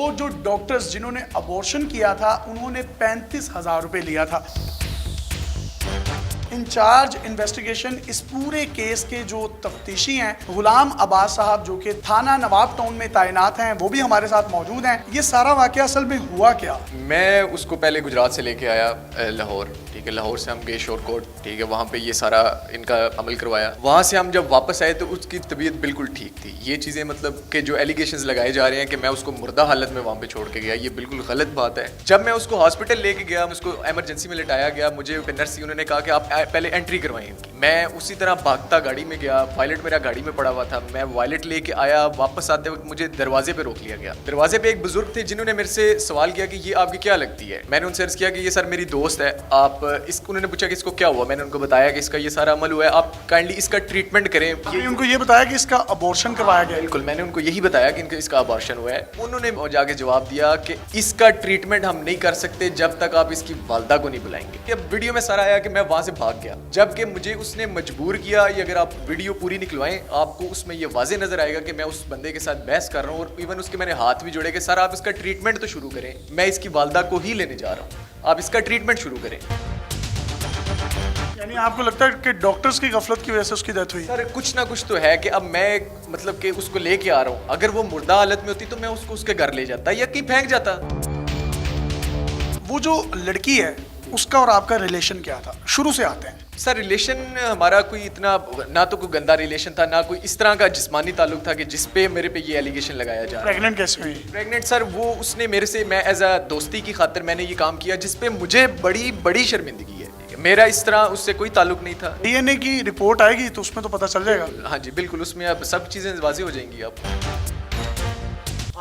وہ جو ڈاکٹرز جنہوں نے ابورشن کیا تھا انہوں نے 35,000 روپے لیا تھا. انچارج انویسٹیگیشن اس پورے کیس کے جو تفتیشی ہیں غلام عباس صاحب جو کہ تھانہ نواب ٹاؤن میں تعینات ہیں وہ بھی ہمارے ساتھ موجود ہیں. یہ سارا واقعہ اصل میں ہوا کیا؟ میں اس کو پہلے گجرات سے لے کے آیا لاہور، ٹھیک ہے، لاہور سے ہم گئے شور کوٹ، ٹھیک ہے، وہاں پہ یہ سارا ان کا عمل کروایا. وہاں سے ہم جب واپس آئے تو اس کی طبیعت بالکل ٹھیک تھی. یہ چیزیں مطلب کہ جو ایلیگیشنز لگائے جا رہے ہیں کہ میں اس کو مردہ حالت میں وہاں پہ چھوڑ کے گیا، یہ بالکل غلط بات ہے. جب میں اس کو ہاسپٹل لے کے گیا، اس کو ایمرجنسی میں لٹایا گیا، مجھے نرس انہوں نے کہا کہ آپ پہلے انٹری کروائیں. میں اسی طرح بھاگتا گاڑی میں گیا، وائلٹ میرا گاڑی میں پڑا ہوا تھا، میں وائلٹ لے کے آیا. واپس آتے وقت مجھے دروازے پہ روک لیا گیا. دروازے پہ ایک بزرگ تھے جنہوں نے میرے سے سوال کیا کہ یہ آپ کی کیا لگتی ہے. میں نے ان سے عرض کیا کہ یہ سر میری دوست ہے. آپ انہوں نے پوچھا کہ اس کو کیا ہوا. میں نے ان کو بتایا کہ اس کا یہ سارا عمل ہوا ہے، آپ کائنڈلی اس کا ٹریٹمنٹ کریں. ان کو یہ بتایا کہ اس کا ابورشن کروایا گیا؟ بالکل، میں نے ان کو یہی بتایا کہ اس کا ابورشن ہوا ہے. انہوں نے جا کے جواب دیا کہ اس کا ٹریٹمنٹ ہم نہیں کر سکتے جب تک آپ اس کی والدہ کو نہیں بلائیں گے. اب ویڈیو میں سارا آیا کہ میں وہاں سے بھاگ گیا، جبکہ مجھے اس نے مجبور کیا. یہ اگر آپ ویڈیو پوری نکلوائیں آپ کو اس میں یہ واضح نظر آئے گا کہ میں اس بندے کے ساتھ بحث کر رہا ہوں، اور ایون اس کے میں نے ہاتھ بھی جوڑے کہ سر آپ اس کا ٹریٹمنٹ تو شروع کریں، میں اس کی والدہ کو ہی لینے جا رہا ہوں، آپ اس کا ٹریٹمنٹ شروع کریں. یعنی آپ کو لگتا ہے کہ ڈاکٹرز کی غفلت کی وجہ سے اس کی ڈیتھ ہوئی؟ سر کچھ نہ کچھ تو ہے کہ اب میں مطلب کہ اس کو لے کے آ رہا ہوں، اگر وہ مردہ حالت میں ہوتی تو میں اس کو اس کے گھر لے جاتا یا کہیں پھینک جاتا. وہ جو لڑکی ہے اس کا اور آپ کا ریلیشن کیا تھا؟ شروع سے آتے ہیں. سر ریلیشن ہمارا کوئی اتنا نہ تو کوئی گندا ریلیشن تھا، نہ کوئی اس طرح کا جسمانی تعلق تھا کہ جس پہ میرے پہ یہ ایلیگیشن لگایا جا رہا ہے. پریگننٹ کیسے ہوئی؟ پریگننٹ سر وہ اس نے میرے سے، میں ایز اے دوستی کی خاطر میں نے یہ کام کیا جس پہ مجھے بڑی شرمندگی ہے. میرا اس طرح اس سے کوئی تعلق نہیں تھا. ڈی این اے کی رپورٹ آئے گی تو اس میں تو پتہ چل جائے گا. ہاں جی بالکل، اس میں اب سب چیزیں واضح ہو جائیں گی.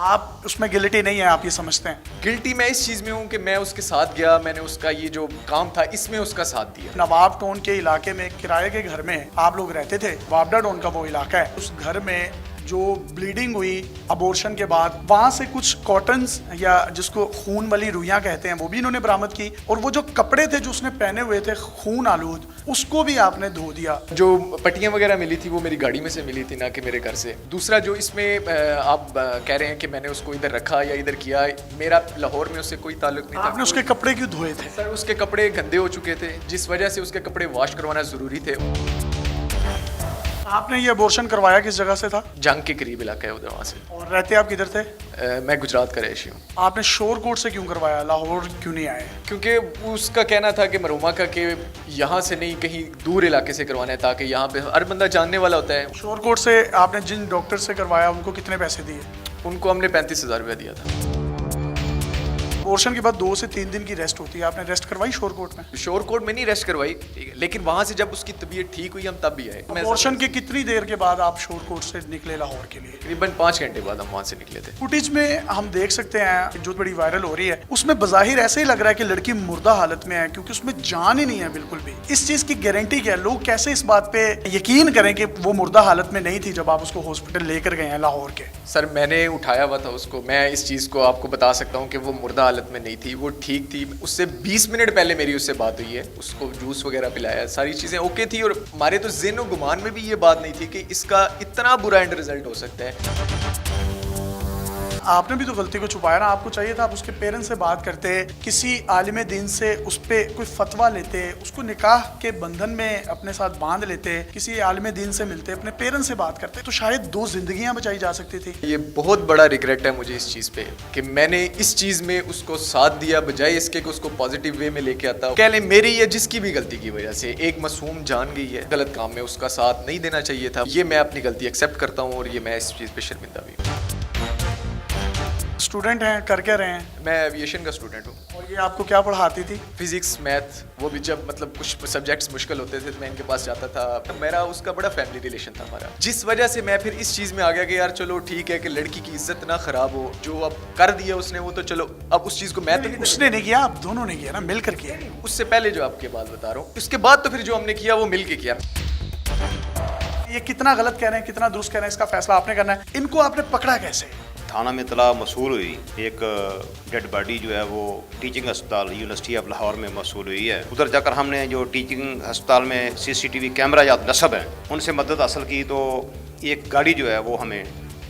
آپ اس میں گلٹی نہیں ہے، آپ یہ سمجھتے ہیں؟ گلٹی میں اس چیز میں ہوں کہ میں اس کے ساتھ گیا، میں نے اس کا یہ جو کام تھا اس میں اس کا ساتھ دیا. نواب ٹاؤن کے علاقے میں کرائے کے گھر میں آپ لوگ رہتے تھے، وابڈا ٹاؤن کا وہ علاقہ ہے. اس گھر میں جو بلیڈنگ ہوئی ابورشن کے بعد، وہاں سے کچھ کاٹنز یا جس کو خون والی رویاں کہتے ہیں وہ بھی انہوں نے برآمد کی، اور وہ جو کپڑے تھے جو اس نے پہنے ہوئے تھے خون آلود، اس کو بھی آپ نے دھو دیا. جو پٹیاں وغیرہ ملی تھی وہ میری گاڑی میں سے ملی تھی، نہ کہ میرے گھر سے. دوسرا جو اس میں آپ کہہ رہے ہیں کہ میں نے اس کو ادھر رکھا یا ادھر کیا، میرا لاہور میں اس سے کوئی تعلق نہیں تھا. آپ نے اس کے کپڑے کیوں دھوئے تھے؟ سر اس کے کپڑے گندے ہو چکے تھے جس وجہ سے اس کے کپڑے واش کروانا ضروری تھے. آپ نے یہ ابورشن کروایا کس جگہ سے تھا؟ جنگ کے قریب علاقہ ہے ادھر، وہاں سے. اور رہتے آپ کدھر تھے؟ میں گجرات کا رہائشی ہوں. آپ نے شور کوٹ سے کیوں کروایا، لاہور کیوں نہیں آئے؟ کیونکہ اس کا کہنا تھا کہ مروما کا کہ یہاں سے نہیں کہیں دور علاقے سے کروانا ہے تاکہ یہاں پہ ہر بندہ جاننے والا ہوتا ہے. شور کوٹ سے آپ نے جن ڈاکٹر سے کروایا ان کو کتنے پیسے دیے؟ ان کو ہم نے 35,000 روپیہ دیا تھا. ابورشن کے بعد 2 سے 3 دن کی ریسٹ ہوتی ہے، آپ نے ریسٹ کروائی شور کوٹ میں؟ شور کوٹ میں نہیں ریسٹ کروائی، لیکن وہاں سے جب اس کی طبیعت ٹھیک ہوئی ہم تب بھی آئے. ابورشن کی کتنی دیر کے بعد آپ شور کوٹ سے نکلے لاہور کے لیے؟ تقریباً 5 گھنٹے بعد ہم وہاں سے نکلے تھے. فوٹیج میں ہم دیکھ سکتے ہیں جو بڑی وائرل ہو رہی ہے، اس میں بظاہر ایسے ہی لگ رہا ہے کہ لڑکی مردہ حالت میں ہے، کیونکہ اس میں جان ہی نہیں ہے بالکل بھی. اس چیز کی گارنٹی کیا ہے؟ لوگ کیسے اس بات پہ یقین کریں کہ وہ مردہ حالت میں نہیں تھی جب آپ اس کو ہاسپٹل لے کر گئے ہیں لاہور کے؟ سر میں نے اٹھایا ہوا تھا اس کو، میں اس چیز کو آپ کو بتا سکتا ہوں کہ وہ مردہ حالت میں نہیں تھی، وہ ٹھیک تھی. اس سے 20 منٹ پہلے میری اس سے بات ہوئی ہے، اس کو جوس وغیرہ پلایا، ساری چیزیں اوکے تھی. اور ہمارے تو ذہن و گمان میں بھی یہ بات نہیں تھی کہ اس کا اتنا برا اینڈ رزلٹ ہو سکتا ہے. آپ نے بھی تو غلطی کو چھپایا نا. آپ کو چاہیے تھا آپ اس کے پیرنٹس سے بات کرتے، کسی عالم دین سے اس پہ کوئی فتویٰ لیتے، اس کو نکاح کے بندھن میں اپنے ساتھ باندھ لیتے، کسی عالم دین سے ملتے، اپنے پیرنٹس سے بات کرتے، تو شاید 2 زندگیاں بچائی جا سکتی تھی. یہ بہت بڑا ریگریٹ ہے مجھے اس چیز پہ کہ میں نے اس چیز میں اس کو ساتھ دیا بجائے اس کے کہ اس کو پازیٹیو وے میں لے کے آتا. کہہ لیں میری یا جس کی بھی غلطی کی وجہ سے ایک معصوم جان گئی ہے غلط کام میں، اس کا ساتھ نہیں دینا چاہیے تھا. یہ میں اپنی غلطی ایکسیپٹ کرتا ہوں اور یہ میں اس چیز پہ شرمندہ بھی ہوں. اسٹوڈنٹ ہیں، کر کے رہے ہیں؟ میں ایویشن کا اسٹوڈنٹ ہوں. اور یہ آپ کو کیا پڑھاتی تھی؟ فزکس، میتھ، وہ بھی جب مطلب کچھ سبجیکٹس مشکل ہوتے تھے تو میں ان کے پاس جاتا تھا. میرا اس کا بڑا فیملی ریلیشن تھا ہمارا، جس وجہ سے میں پھر اس چیز میں آ گیا کہ یار چلو ٹھیک ہے کہ لڑکی کی عزت نہ خراب ہو، جو اب کر دیا اس نے وہ تو چلو، اب اس چیز کو میں تو اس نے نہیں کیا، آپ دونوں نے کیا نا، مل کر کیا. اس سے پہلے جو آپ کے بات بتا رہا ہوں، اس کے بعد تو پھر جو ہم نے کیا وہ مل کے کیا. یہ کتنا غلط کہہ رہے ہیں کتنا درست کہہ رہے ہیں اس کا فیصلہ آپ نے کرنا ہے. ان کو آپ نے پکڑا کیسے؟ تھانہ میں اطلاع موصول ہوئی، ایک ڈیڈ باڈی جو ہے وہ ٹیچنگ ہسپتال یونیورسٹی آف لاہور میں موصول ہوئی ہے. ادھر جا کر ہم نے جو ٹیچنگ ہسپتال میں CCTV کیمرہ یا نصب ہیں ان سے مدد حاصل کی، تو ایک گاڑی جو ہے وہ ہمیں